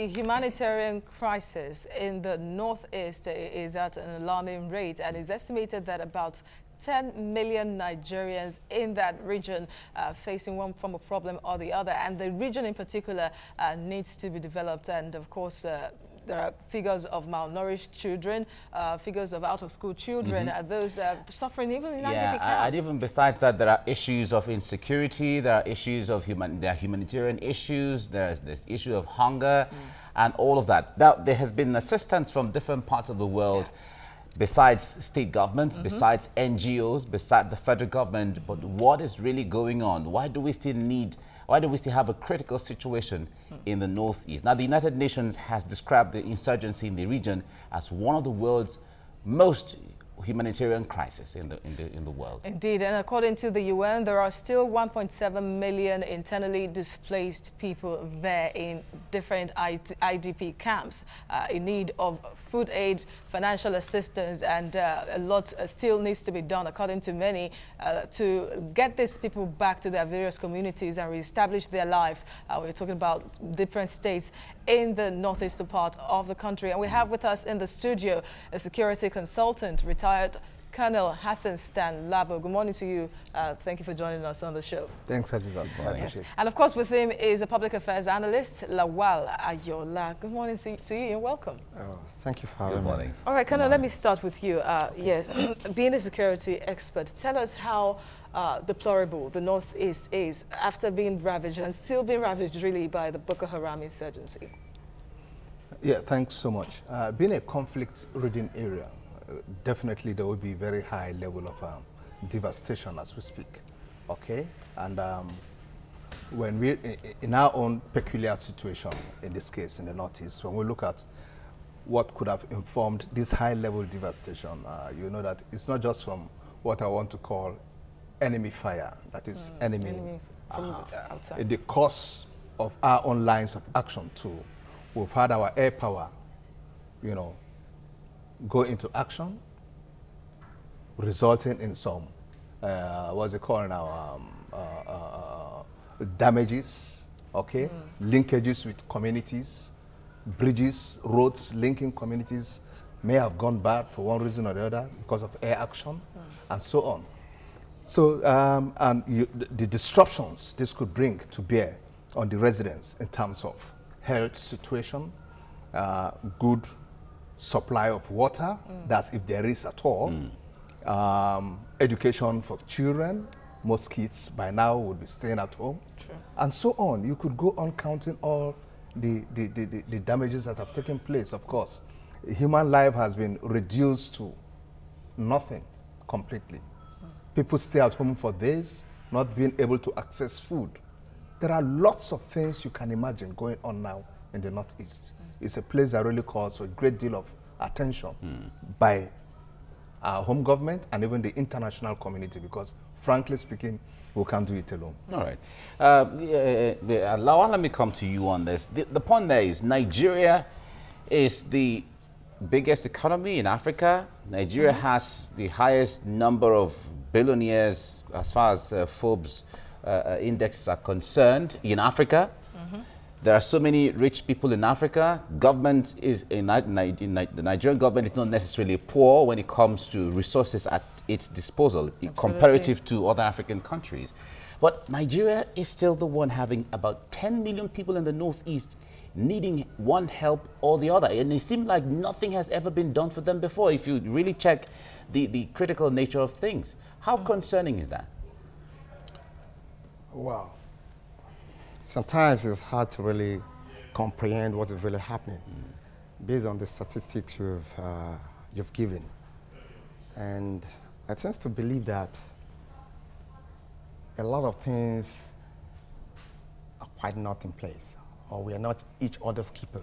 The humanitarian crisis in the northeast is at an alarming rate, and it's estimated that about 10 million Nigerians in that region facing one form of problem or the other, and the region in particular needs to be developed. And of course there are figures of malnourished children, figures of out-of-school children, those suffering even in IDP camps. And even besides that, there are issues of insecurity, there are issues of humanitarian issues, there's this issue of hunger, and all of that. Now, there has been assistance from different parts of the world, besides state governments, besides NGOs, besides the federal government. But what is really going on? Why do we still have a critical situation in the northeast? Now, the United Nations has described the insurgency in the region as one of the world's most humanitarian crises in the world. Indeed, and according to the UN, there are still 1.7 million internally displaced people there in different IDP camps in need of food aid, financial assistance, and a lot still needs to be done, according to many, to get these people back to their various communities and reestablish their lives. We're talking about different states in the northeastern part of the country. And we have with us in the studio a security consultant, retired Colonel Hassan Stan-Labo. Good morning to you. Thank you for joining us on the show. Thanks, Azizan. I appreciate it. And of course, with him is a public affairs analyst, Lawal Ayola. Good morning to you and welcome. Thank you for having me. All right, Colonel, let me start with you. Yes, being a security expert, tell us how deplorable the Northeast is after being ravaged and still being ravaged really by the Boko Haram insurgency. Yeah, thanks so much. Being a conflict-ridden area, definitely there will be very high level of devastation as we speak. Okay, and when we, in our own peculiar situation, in this case in the Northeast, when we look at what could have informed this high level devastation, you know that it's not just from what I want to call enemy fire, that is enemy from outside. In the course of our own lines of action too, we've had our air power, you know, go into action, resulting in some, what's it called now, damages, okay, linkages with communities, bridges, roads linking communities may have gone bad for one reason or the other because of air action, and so on. So, the disruptions this could bring to bear on the residents in terms of health situation, good supply of water, that's if there is at all, education for children, most kids by now would be staying at home, and so on. You could go on counting all the damages that have taken place. Of course, human life has been reduced to nothing completely. People stay at home for days, not being able to access food. There are lots of things you can imagine going on now in the Northeast. It's a place that really calls for a great deal of attention by our home government and even the international community, because frankly speaking, we can't do it alone. All right. Lawal, let me come to you on this. The point there is Nigeria is the biggest economy in Africa. Nigeria has the highest number of billionaires as far as Forbes indexes are concerned in Africa. There are so many rich people in Africa. Government is the Nigerian government is not necessarily poor when it comes to resources at its disposal, comparative to other African countries. But Nigeria is still the one having about 10 million people in the Northeast needing one help or the other. And it seems like nothing has ever been done for them before, if you really check the critical nature of things. How concerning is that? Wow. Sometimes it's hard to really comprehend what is really happening based on the statistics you've given. And I tend to believe that a lot of things are quite not in place, or we are not each other's keeper.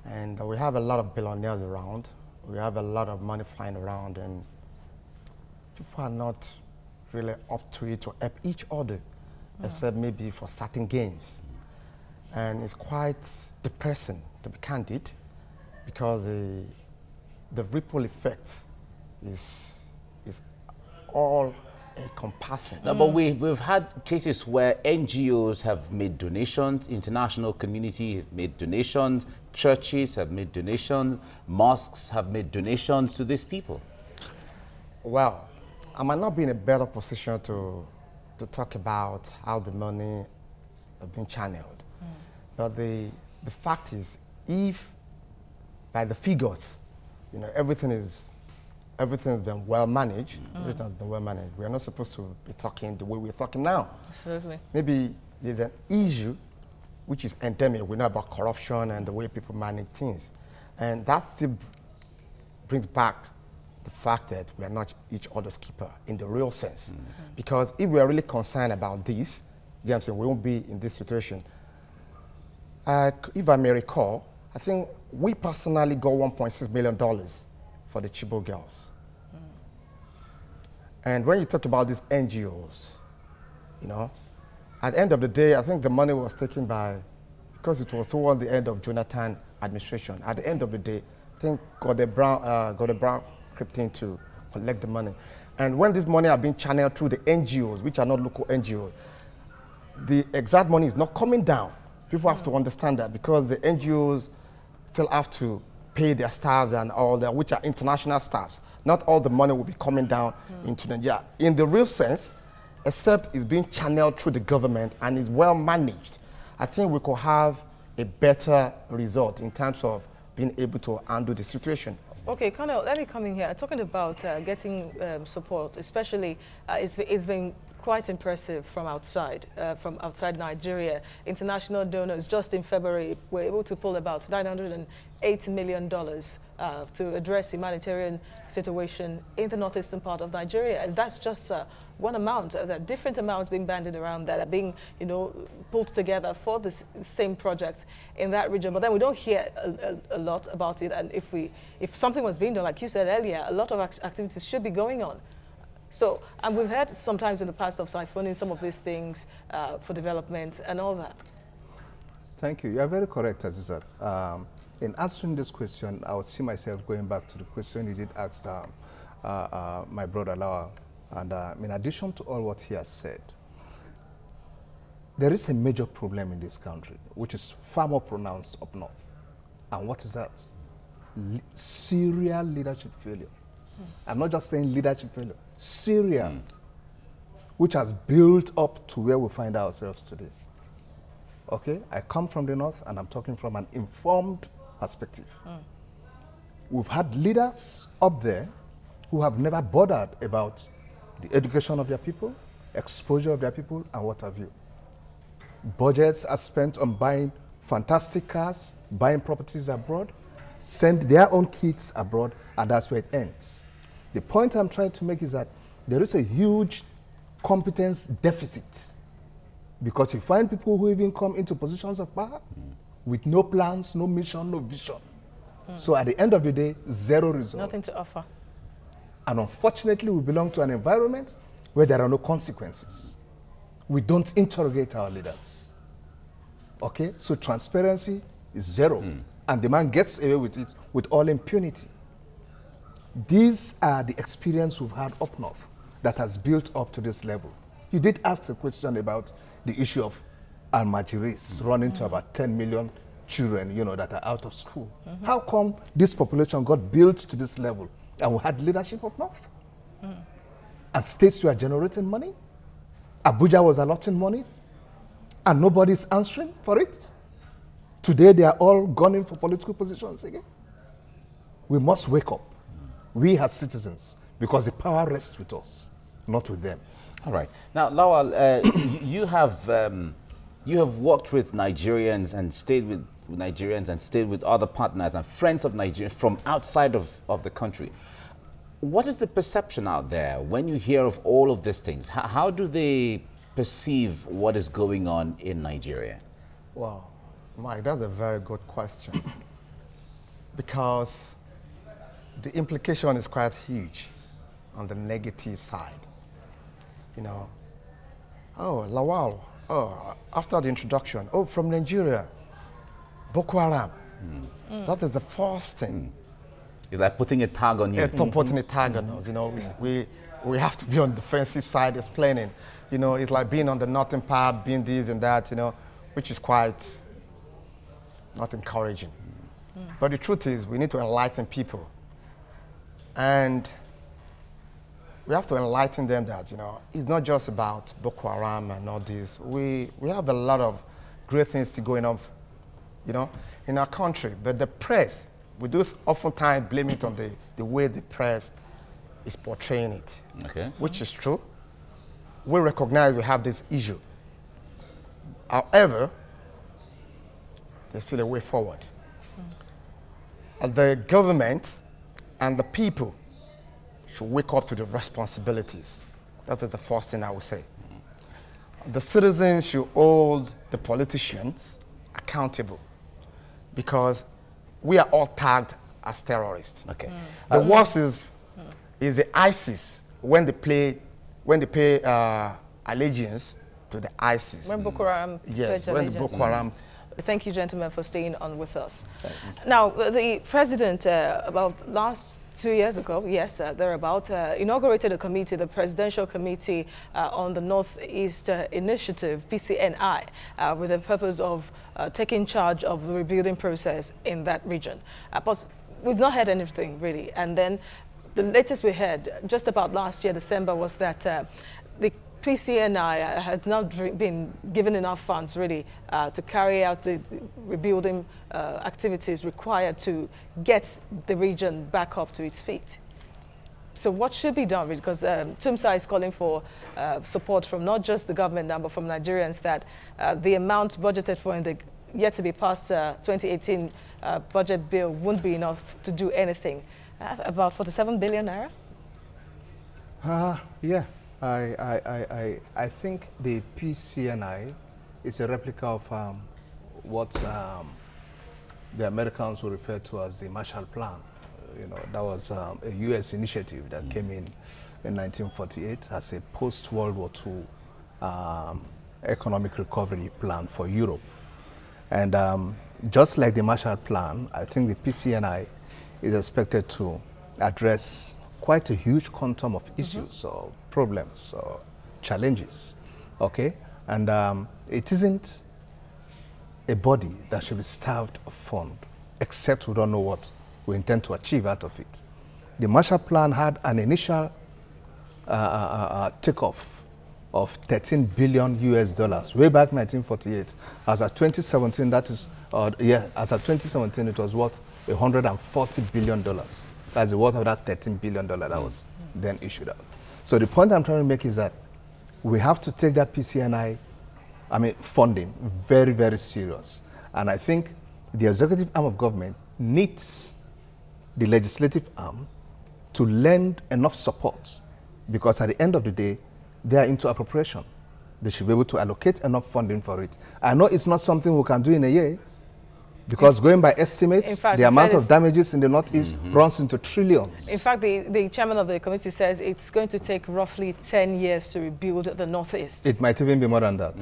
And we have a lot of billionaires around. We have a lot of money flying around, and people are not really up to it to help each other, except maybe for certain gains. And it's quite depressing, to be candid, because the ripple effect is all encompassing. No, but we've had cases where NGOs have made donations, international community have made donations, churches have made donations, mosques have made donations to these people. Well, I might not be in a better position to talk about how the money has been channeled. But the fact is, if by the figures, you know, everything has been well managed. Everything has been well managed. We are not supposed to be talking the way we're talking now. Absolutely. Maybe there's an issue which is endemic. We know about corruption and the way people manage things. And that still brings back the fact that we are not each other's keeper in the real sense. Because if we are really concerned about this, you know what I'm saying, we won't be in this situation. If I may recall, I think we personally got $1.6 million for the Chibok girls. And when you talk about these NGOs, you know, at the end of the day, I think the money was taken by, because it was toward the end of Jonathan administration. At the end of the day, I think Gordon Brown crept in to collect the money. And when this money are being channeled through the NGOs, which are not local NGOs, the exact money is not coming down. People have to understand that, because the NGOs still have to pay their staffs and all that, which are international staffs. Not all the money will be coming down into Nigeria. In the real sense, except it's being channeled through the government and is well managed, I think we could have a better result in terms of being able to handle the situation. Okay, Colonel, let me come in here. Talking about getting support, especially, it's been quite impressive from outside Nigeria. International donors, just in February, were able to pull about $908 million to address humanitarian situation in the northeastern part of Nigeria. And that's just one amount. There are different amounts being banded around that are being, you know, pulled together for this same project in that region. But then we don't hear a lot about it. And if something was being done, like you said earlier, a lot of activities should be going on. So, and we've heard sometimes in the past of siphoning some of these things for development and all that. Thank you. You are very correct, Azizat. In answering this question, I would see myself going back to the question you did ask my brother Lawal. And in addition to all what he has said, there is a major problem in this country, which is far more pronounced up north. And what is that? Serial leadership failure. I'm not just saying leadership failure. Syria, which has built up to where we find ourselves today. Okay, I come from the north and I'm talking from an informed perspective. We've had leaders up there who have never bothered about the education of their people, exposure of their people, and what have you. Budgets are spent on buying fantastic cars, buying properties abroad, send their own kids abroad, and that's where it ends. The point I'm trying to make is that there is a huge competence deficit, because you find people who even come into positions of power with no plans, no mission, no vision. So at the end of the day, zero result. Nothing to offer. And unfortunately, we belong to an environment where there are no consequences. We don't interrogate our leaders. Okay, so transparency is zero. And the man gets away with it with all impunity. These are the experience we've had up north that has built up to this level. You did ask a question about the issue of Almajiris running to about 10 million children, you know, that are out of school. How come this population got built to this level and we had leadership up north? And states were generating money? Abuja was allotting money and nobody's answering for it? Today they are all gunning for political positions again. We must wake up. We as citizens, because the power rests with us, not with them. All right. Now, Lawal, you have worked with Nigerians and stayed with Nigerians and stayed with other partners and friends of Nigeria from outside of the country. What is the perception out there when you hear of all of these things? How do they perceive what is going on in Nigeria? Well, Mike, that's a very good question. Because the implication is quite huge on the negative side. You know, oh, Lawal, oh, after the introduction, oh, from Nigeria, Boko Haram. That is the first thing. It's like putting a tag on you. Putting a tag on us, you know. we have to be on the defensive side explaining. You know, it's like being on the northern part, being this and that, you know, which is quite not encouraging. But the truth is, we need to enlighten people. And we have to enlighten them that, you know, it's not just about Boko Haram and all this. We have a lot of great things going on, you know, in our country. But the press, we do oftentimes blame it on the way the press is portraying it, which is true. We recognize we have this issue. However, there's still a way forward. The government and the people should wake up to the responsibilities. That is the first thing I would say. The citizens should hold the politicians accountable because we are all tagged as terrorists. Okay. The worst is the ISIS when they pay allegiance to the ISIS. When Boko Haram yes, when the Boko Haram. Thank you, gentlemen, for staying on with us. Now, the president, about 2 years ago, yes, thereabout, inaugurated a committee, the Presidential Committee on the Northeast Initiative, PCNI, with the purpose of taking charge of the rebuilding process in that region. But we've not heard anything, really. And then the latest we heard, just about last year, December, was that the PCNI has not been given enough funds, really, to carry out the rebuilding activities required to get the region back up to its feet. So what should be done? Because TUMSA is calling for support from not just the government now, but from Nigerians, that the amount budgeted for in the yet to be passed 2018 budget bill won't be enough to do anything. About 47 billion naira? Yeah. I think the PCNI is a replica of what the Americans will refer to as the Marshall Plan. You know, that was a U.S. initiative that came in 1948 as a post-World War II economic recovery plan for Europe. And just like the Marshall Plan, I think the PCNI is expected to address quite a huge quantum of issues or problems or challenges, okay? And it isn't a body that should be starved of fund, except we don't know what we intend to achieve out of it. The Marshall Plan had an initial takeoff of 13 billion US dollars way back 1948. As of 2017, that is, as of 2017, it was worth $140 billion. That's the worth of that $13 billion that was then issued out. So the point I'm trying to make is that we have to take that PCNI, funding very, very serious. And I think the executive arm of government needs the legislative arm to lend enough support, because at the end of the day, they are into appropriation. They should be able to allocate enough funding for it. I know it's not something we can do in a year, because going by estimates, the amount of damages in the Northeast runs into trillions. In fact, the chairman of the committee says it's going to take roughly 10 years to rebuild the Northeast. It might even be more than that.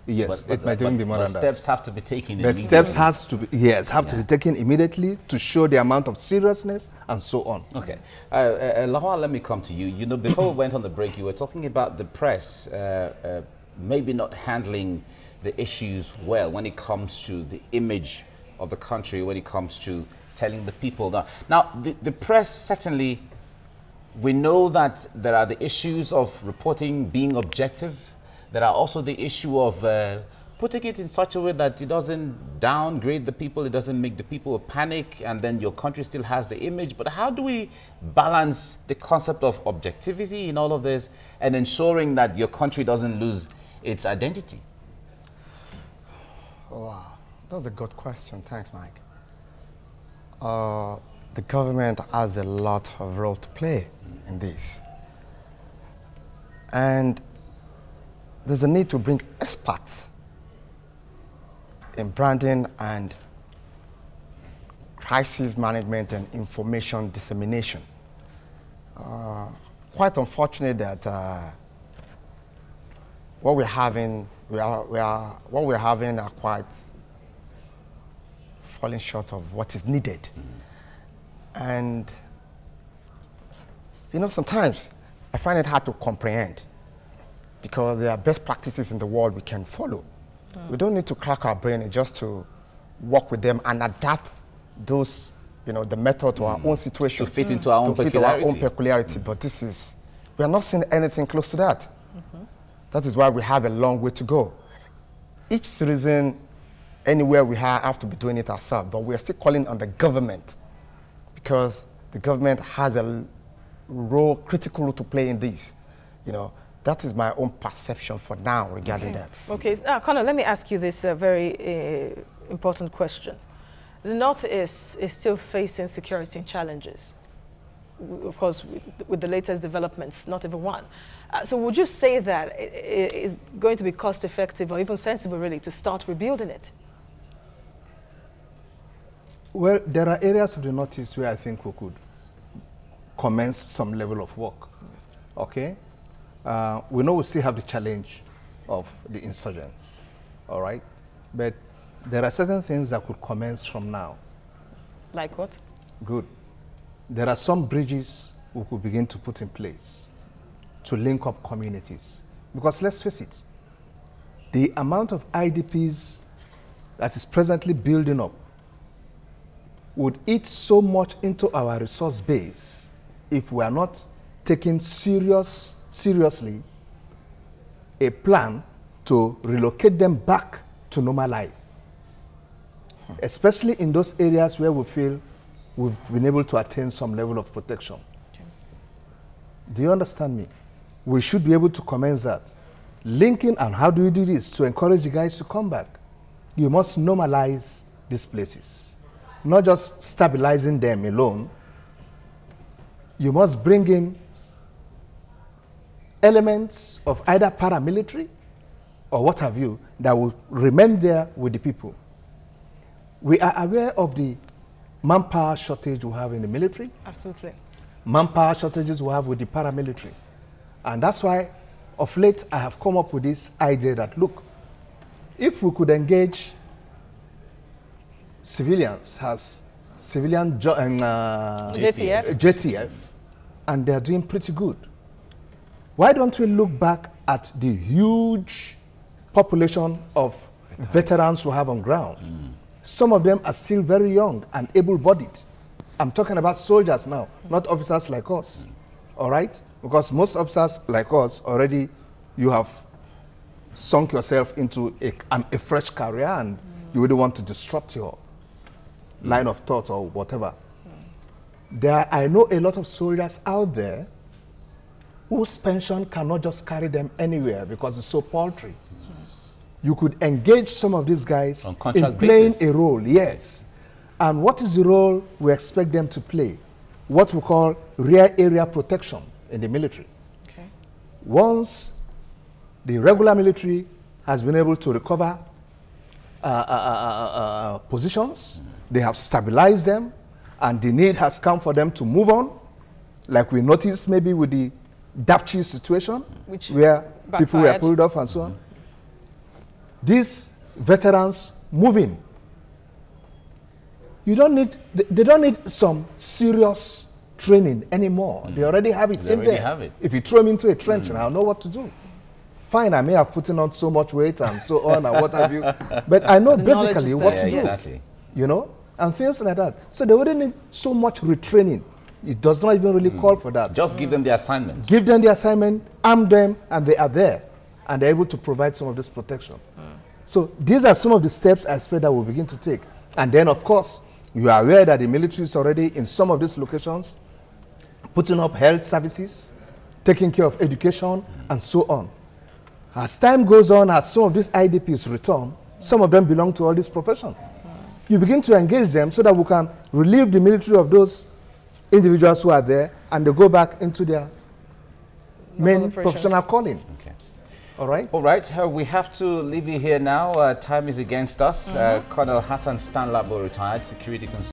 Yes, it might even be more than that. Steps have to be taken immediately. Steps have to be taken immediately to show the amount of seriousness and so on. Okay. Lawal, let me come to you. You know, before we went on the break, you were talking about the press maybe not handling the issues well when it comes to the image of the country, when it comes to telling the people that. Now, the press, certainly, we know that there are the issues of reporting being objective. There are also the issue of putting it in such a way that it doesn't downgrade the people, it doesn't make the people panic, and then your country still has the image. But how do we balance the concept of objectivity in all of this and ensuring that your country doesn't lose its identity? Wow. That's a good question. Thanks, Mike. The government has a lot of role to play in this. And there's a need to bring experts in branding and crisis management and information dissemination. Quite unfortunate that what we're having are quite falling short of what is needed. And, you know, sometimes I find it hard to comprehend because there are best practices in the world we can follow. We don't need to crack our brain just to work with them and adapt those, the method to our own situation. To fit into our own peculiarity. But we are not seeing anything close to that. That is why we have a long way to go. Each citizen, anywhere we have to be doing it ourselves, but we are still calling on the government because the government has a critical role to play in this. That is my own perception for now regarding that. Okay, Connor, let me ask you this very important question. The Northeast is still facing security challenges. Of course, with the latest developments, not even one. So would you say that it is going to be cost effective or even sensible really to start rebuilding it? Well, there are areas of the Northeast where I think we could commence some level of work. Okay? We know we still have the challenge of the insurgents, all right? But there are certain things that could commence from now. Like what? Good. There are some bridges we could begin to put in place to link up communities. Because let's face it, the amount of IDPs that is presently building up would eat so much into our resource base if we are not taking seriously a plan to relocate them back to normal life, especially in those areas where we feel we've been able to attain some level of protection. Okay. Do you understand me? We should be able to commence that. Linking, and how do you do this? To encourage the guys to come back. You must normalize these places, not just stabilizing them alone. You must bring in elements of either paramilitary or what have you that will remain there with the people. We are aware of the manpower shortage we have in the military. Absolutely. Manpower shortages we have with the paramilitary. And that's why, of late, I have come up with this idea that, look, if we could engage civilians as civilian JTF, and they're doing pretty good, why don't we look back at the huge population of veterans we have on ground? Some of them are still very young and able-bodied. I'm talking about soldiers now, not officers like us, all right? Because most officers like us already, you have sunk yourself into a fresh career and you really want to disrupt your line of thought or whatever. I know a lot of soldiers out there whose pension cannot just carry them anywhere because it's so paltry. You could engage some of these guys in playing a role, yes. And what is the role we expect them to play? What we call rear area protection in the military. Okay. Once the regular military has been able to recover positions, they have stabilized them, and the need has come for them to move on, like we noticed maybe with the Dapchi situation, where people were pulled off and so on. These veterans moving, they don't need some serious training anymore. They already have it in there. If you throw them into a trench, and I'll know what to do. Fine, I may have put on so much weight and so on and what have you, but I know basically what to do. Exactly. You know, and things like that. So they wouldn't need so much retraining. It does not even really call for that. Just give them the assignment. Give them the assignment, arm them, and they are there. And they're able to provide some of this protection. So these are some of the steps I expect that we'll begin to take. And then, of course, you are aware that the military is already in some of these locations, putting up health services, taking care of education, and so on. As time goes on, as some of these IDPs return, some of them belong to all these professions. You begin to engage them so that we can relieve the military of those individuals who are there, and they go back into their main professional calling. Okay. All right? All right. We have to leave you here now. Time is against us. Colonel Hassan Stan-Labo, retired security consultant.